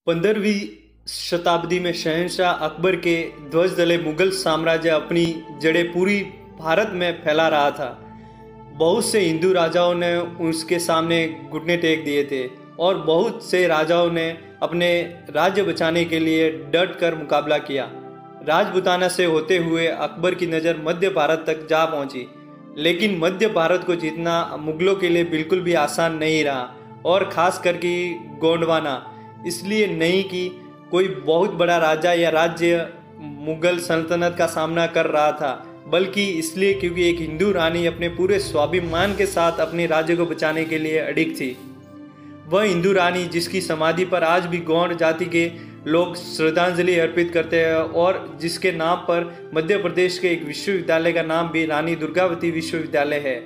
15वीं शताब्दी में शहंशाह अकबर के ध्वज तले मुगल साम्राज्य अपनी जड़ें पूरी भारत में फैला रहा था। बहुत से हिंदू राजाओं ने उसके सामने घुटने टेक दिए थे और बहुत से राजाओं ने अपने राज्य बचाने के लिए डट कर मुकाबला किया। राजपूताना से होते हुए अकबर की नज़र मध्य भारत तक जा पहुंची, लेकिन मध्य भारत को जीतना मुगलों के लिए बिल्कुल भी आसान नहीं रहा, और ख़ास करके गोंडवाना इसलिए नहीं कि कोई बहुत बड़ा राजा या राज्य मुगल सल्तनत का सामना कर रहा था, बल्कि इसलिए क्योंकि एक हिंदू रानी अपने पूरे स्वाभिमान के साथ अपने राज्य को बचाने के लिए अडिग थी। वह हिंदू रानी जिसकी समाधि पर आज भी गौंड जाति के लोग श्रद्धांजलि अर्पित करते हैं और जिसके नाम पर मध्य प्रदेश के एक विश्वविद्यालय का नाम भी रानी दुर्गावती विश्वविद्यालय है।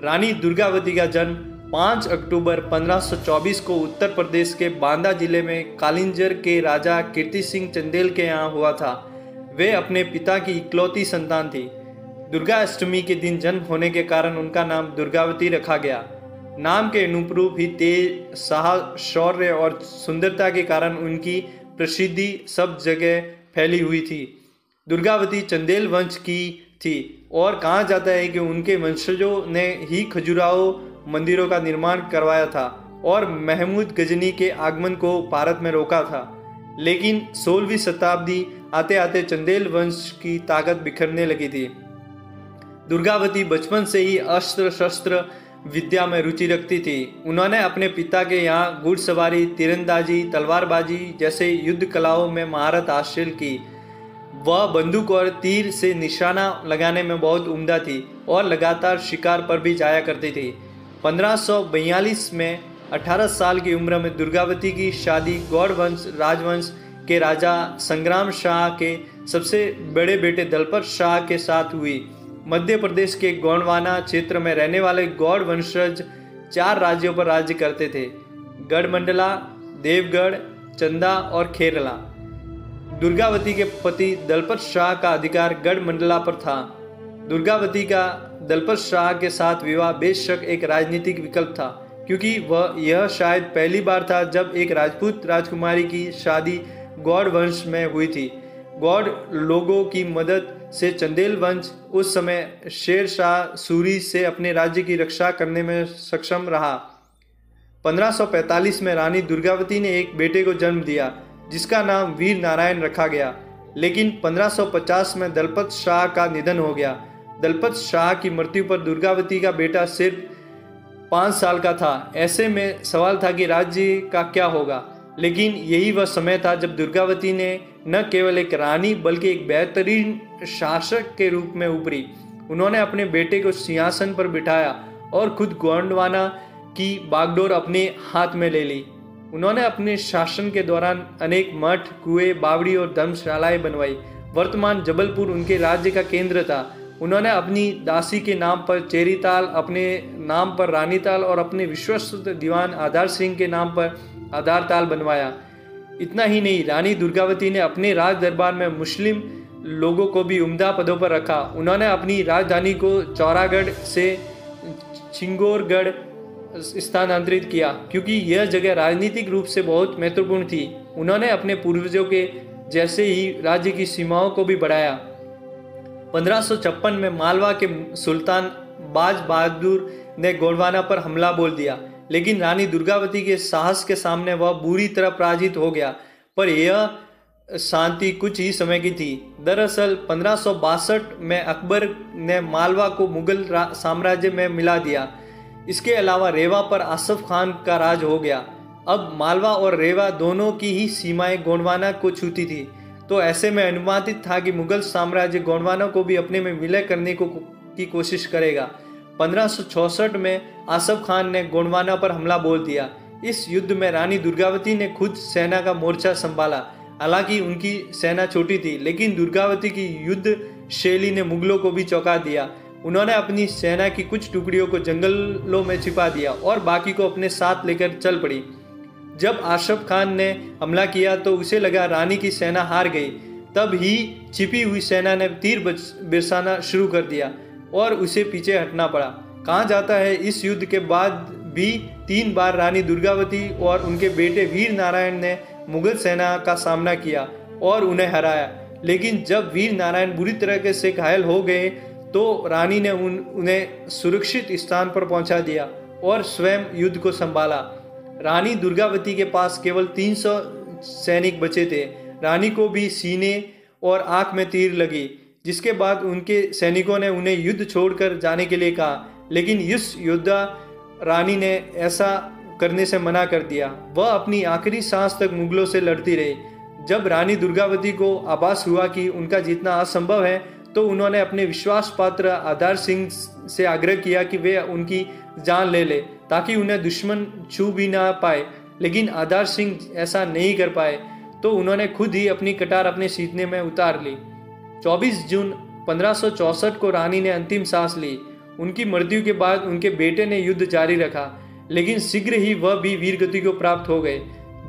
रानी दुर्गावती का जन्म 5 अक्टूबर 1524 को उत्तर प्रदेश के बांदा जिले में कालिंजर के राजा कीर्ति सिंह चंदेल के यहाँ हुआ था। वे अपने पिता की इकलौती संतान थी। दुर्गा अष्टमी के दिन जन्म होने के कारण उनका नाम दुर्गावती रखा गया। नाम के अनुरूप ही तेज, साहस, शौर्य और सुंदरता के कारण उनकी प्रसिद्धि सब जगह फैली हुई थी। दुर्गावती चंदेल वंश की थी और कहा जाता है कि उनके वंशजों ने ही खजुराहो मंदिरों का निर्माण करवाया था और महमूद गजनी के आगमन को भारत में रोका था। लेकिन 16वीं शताब्दी आते आते चंदेल वंश की ताकत बिखरने लगी थी। दुर्गावती बचपन से ही अस्त्र शस्त्र विद्या में रुचि रखती थी। उन्होंने अपने पिता के यहाँ घुड़सवारी, तीरंदाजी, तलवारबाजी जैसे युद्ध कलाओं में महारत हासिल की। वह बंदूक और तीर से निशाना लगाने में बहुत उम्दा थी और लगातार शिकार पर भी जाया करती थी। 1542 में 18 साल की उम्र में दुर्गावती की शादी गौड़ वंश राजवंश के राजा संग्राम शाह के सबसे बड़े बेटे दलपत शाह के साथ हुई। मध्य प्रदेश के गोंडवाना क्षेत्र में रहने वाले गौड़ वंशज 4 राज्यों पर राज्य करते थे: गढ़मंडला, देवगढ़, चंदा और खेरला। दुर्गावती के पति दलपत शाह का अधिकार गढ़मंडला पर था। दुर्गावती का दलपत शाह के साथ विवाह बेशक एक राजनीतिक विकल्प था, क्योंकि यह शायद पहली बार था जब एक राजपूत राजकुमारी की शादी गौड़ वंश में हुई थी। गौड़ लोगों की मदद से चंदेल वंश उस समय शेर शाह सूरी से अपने राज्य की रक्षा करने में सक्षम रहा। 1545 में रानी दुर्गावती ने एक बेटे को जन्म दिया जिसका नाम वीर नारायण रखा गया, लेकिन 1550 में दलपत शाह का निधन हो गया। दलपत शाह की मृत्यु पर दुर्गावती का बेटा सिर्फ 5 साल का था। ऐसे में सवाल था कि राज्य का क्या होगा, लेकिन यही वह समय था जब दुर्गावती ने न केवल एक रानी बल्कि एक बेहतरीन शासक के रूप में उभरी। उन्होंने अपने बेटे को सिंहासन पर बिठाया और खुद गोंडवाना की बागडोर अपने हाथ में ले ली। उन्होंने अपने शासन के दौरान अनेक मठ, कुएं, बावड़ी और धर्मशालाएं बनवाई। वर्तमान जबलपुर उनके राज्य का केंद्र था। उन्होंने अपनी दासी के नाम पर चेरीताल, अपने नाम पर रानीताल और अपने विश्वस्त दीवान आधार सिंह के नाम पर आधारताल बनवाया। इतना ही नहीं, रानी दुर्गावती ने अपने राज दरबार में मुस्लिम लोगों को भी उम्दा पदों पर रखा। उन्होंने अपनी राजधानी को चौरागढ़ से चिंगोरगढ़ स्थानांतरित किया, क्योंकि यह जगह राजनीतिक रूप से बहुत महत्वपूर्ण थी। उन्होंने अपने पूर्वजों के जैसे ही राज्य की सीमाओं को भी बढ़ाया। 1556 में मालवा के सुल्तान बाज बहादुर ने गोंडवाना पर हमला बोल दिया, लेकिन रानी दुर्गावती के साहस के सामने वह बुरी तरह पराजित हो गया। पर यह शांति कुछ ही समय की थी। दरअसल 1562 में अकबर ने मालवा को मुगल साम्राज्य में मिला दिया। इसके अलावा रेवा पर आसफ खान का राज हो गया। अब मालवा और रेवा दोनों की ही सीमाएं गोंडवाना को छूती थी, तो ऐसे में अनुमानित था कि मुगल साम्राज्य गोंडवाना को भी अपने में विलय करने की कोशिश करेगा। 1566 में आसफ खान ने गोंडवाना पर हमला बोल दिया। इस युद्ध में रानी दुर्गावती ने खुद सेना का मोर्चा संभाला। हालांकि उनकी सेना छोटी थी, लेकिन दुर्गावती की युद्ध शैली ने मुगलों को भी चौंका दिया। उन्होंने अपनी सेना की कुछ टुकड़ियों को जंगलों में छिपा दिया और बाकी को अपने साथ लेकर चल पड़ी। जब आसफ खान ने हमला किया तो उसे लगा रानी की सेना हार गई। तब ही छिपी हुई सेना ने तीर बरसाना शुरू कर दिया और उसे पीछे हटना पड़ा। कहा जाता है इस युद्ध के बाद भी 3 बार रानी दुर्गावती और उनके बेटे वीर नारायण ने मुगल सेना का सामना किया और उन्हें हराया। लेकिन जब वीर नारायण बुरी तरह से घायल हो गए तो रानी ने उन्हें सुरक्षित स्थान पर पहुंचा दिया और स्वयं युद्ध को संभाला। रानी दुर्गावती के पास केवल 300 सैनिक बचे थे। रानी को भी सीने और आंख में तीर लगी, जिसके बाद उनके सैनिकों ने उन्हें युद्ध छोड़कर जाने के लिए कहा, लेकिन इस योद्धा रानी ने ऐसा करने से मना कर दिया। वह अपनी आखिरी सांस तक मुगलों से लड़ती रही। जब रानी दुर्गावती को आभास हुआ कि उनका जीतना असंभव है तो उन्होंने अपने विश्वास पात्र आधार सिंह से आग्रह किया कि वे उनकी जान ले ले ताकि उन्हें दुश्मन छू भी ना पाए। लेकिन आधार सिंह ऐसा नहीं कर पाए तो उन्होंने खुद ही अपनी कटार अपने सीने में उतार ली। 24 जून 1564 को रानी ने अंतिम सांस ली। उनकी मृत्यु के बाद उनके बेटे ने युद्ध जारी रखा, लेकिन शीघ्र ही वह भी वीरगति को प्राप्त हो गए,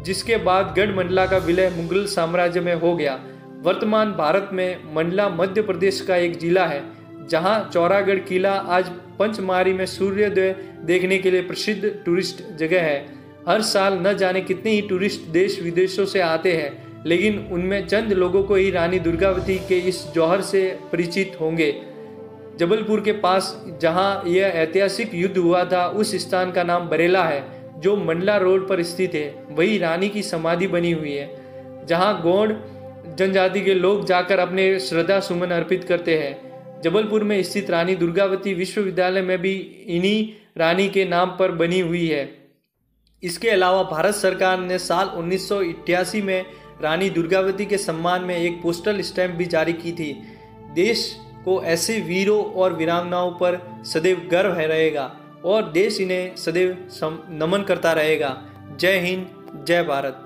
जिसके बाद गढ़मंडला का विलय मुगल साम्राज्य में हो गया। वर्तमान भारत में मंडला मध्य प्रदेश का एक जिला है, जहां चौरागढ़ किला आज पंचमारी में सूर्योदय देखने के लिए प्रसिद्ध टूरिस्ट जगह है। हर साल न जाने कितने ही टूरिस्ट देश विदेशों से आते हैं, लेकिन उनमें चंद लोगों को ही रानी दुर्गावती के इस जौहर से परिचित होंगे। जबलपुर के पास जहां यह ऐतिहासिक युद्ध हुआ था, उस स्थान का नाम बरेला है, जो मंडला रोड पर स्थित है। वही रानी की समाधि बनी हुई है, जहां गौड़ जनजाति के लोग जाकर अपने श्रद्धा सुमन अर्पित करते हैं। जबलपुर में स्थित रानी दुर्गावती विश्वविद्यालय में भी इन्हीं रानी के नाम पर बनी हुई है। इसके अलावा भारत सरकार ने साल 1988 में रानी दुर्गावती के सम्मान में एक पोस्टल स्टैंप भी जारी की थी। देश को ऐसे वीरों और वीरांगनाओं पर सदैव गर्व है रहेगा और देश इन्हें सदैव नमन करता रहेगा। जय हिंद, जय भारत।